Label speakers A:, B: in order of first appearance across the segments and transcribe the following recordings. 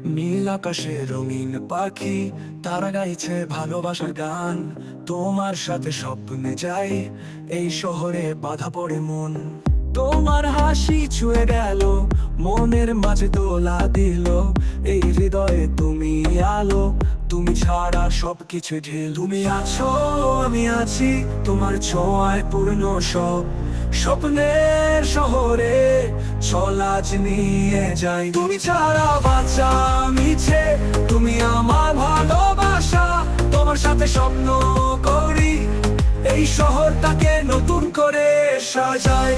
A: নীল আকাশে রঙিন পাখি, তারা গাইছে ভালোবাসার গান। তোমার সাথে স্বপ্নে যাই, এই শহরে বাধা পড়ে মন। তোমার হাসি ছুঁয়ে গেল, মনের মাঝে দোলা দিল। এই হৃদয়ে তুমি আলো, তুমি ছাড়া সবকিছু ঢিল। তুমি আছো, আমি আছি, তোমার ছোঁয়ায় পূর্ণ সব। স্বপ্নের শহরে চল আজ নিয়ে যাই। তুমি ছাড়া বাঁচা মিছে, তুমি আমার ভালোবাসা। তোমার সাথে স্বপ্ন করি, এই শহরটাকে নতুন করে সাজাই।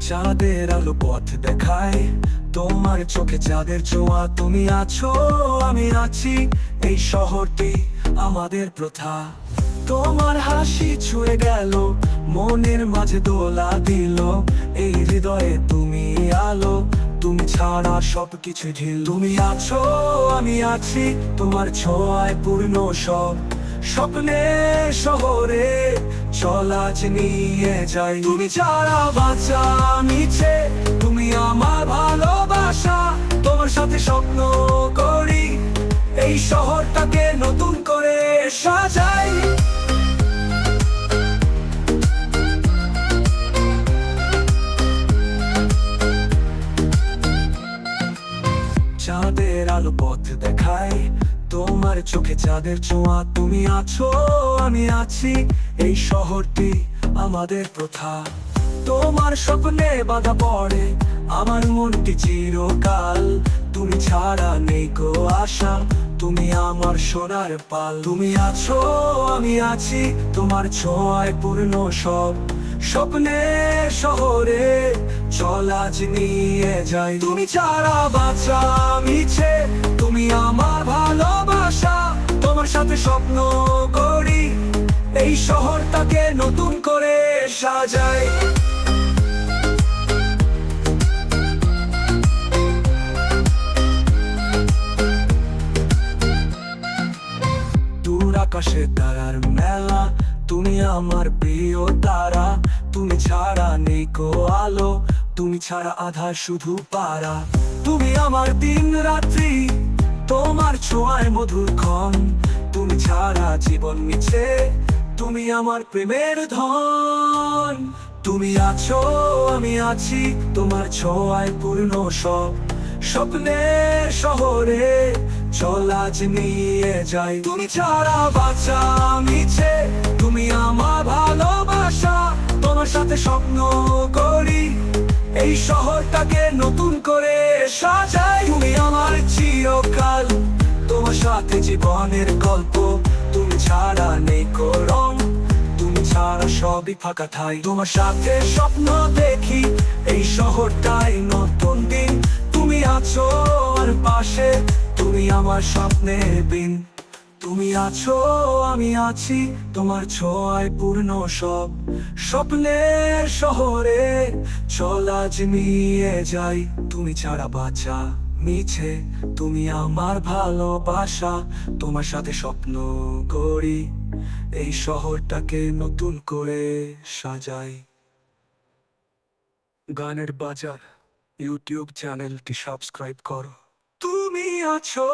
A: চাঁদের আলো পথ দেখায়, তোমার চোখে চাঁদের ছোঁয়া। তুমি আছো, আমি আছি, এই শহরটি আমাদের প্রথা। তোমার হাসি ছুঁয়ে গেল, মনের মাঝে দোলা দিল। এই হৃদয়ে তুমি আলো, তুমি ছাড়া সবকিছু ঢিল। তুমি আছো, আমি আছি, তোমার ছোঁয়ায় পূর্ণ সব। স্বপ্নের শহরে চল আজ নিয়ে যাই। তুমি ছাড়া বাঁচা মিছে, তুমি আমার ভালোবাসা। তোমার সাথে স্বপ্ন করি, এই শহরটাকে নতুন করে সাজাই। চাঁদের আলো পথ দেখায়, তোমার চোখে চাঁদের ছোঁয়া। তুমি আছো, আমি আছি, এই শহরটি আমাদের প্রথা। তোমার স্বপ্নে বাধা পড়ে আমার মনটি চিরকাল। তুমি ছাড়া নেই গো আশা, তুমি আমার সোনার পাল। তুমি আছো, আমি আছি, তোমার ছোঁয়ায় পূর্ণ সব। স্বপ্নের শহরে চল আজ নিয়ে যাই। তুমি ছাড়া বাঁচা মিছে, তুমি আমার ভালোবাসা। তোমার সাথে স্বপ্ন করি, এই শহরটাকে নতুন করে সাজাই। দূর আকাশে তারার মেলা, তুমি আমার প্রিয় তারা। তুমি ছাড়া নেই কো আলো, তুমি ছাড়া আধার শুধু পারা। তুমি আমার দিন রাত্রি, তোমার ছোঁয়ায় মধুর ক্ষণ। তুমি ছাড়া জীবন মিছে, তুমি আমার প্রেমের ধন। তুমি আছো, আমি আছি, তোমার ছোঁয়ায় পূর্ণ সব। স্বপ্নের শহরে চল আজ নিয়ে যাই। তুমি ছাড়া বাঁচা মিছে, তুমি আমার ভালোবাসা। তোমার সাথে স্বপ্ন করি, এই শহরটাকে নতুন করে সাজাই। তুমি আমার চিরকাল, তোমার সাথে জীবনের গল্প। তুমি ছাড়া নেই কো রং, তুমি ছাড়া সবই ফাঁকা ঠাই। তোমার সাথে স্বপ্ন দেখি, এই শহরটাই নতুন দিন। তুমি আছো আর পাশে, তুমি আমার স্বপ্নের বিন। তুমি আছো, আমি আছি, তোমার ছোঁয়ায় পূর্ণ সব। স্বপ্নের শহরে চল আজ নিয়ে যাই। তুমি ছাড়া বাঁচা মিছে, তুমি আমার ভালোবাসা। তোমার সাথে স্বপ্ন করি, এই শহরটাকে নতুন করে সাজাই। গানের বাজার ইউটিউব চ্যানেলটি সাবস্ক্রাইব করো। তুমি আছো।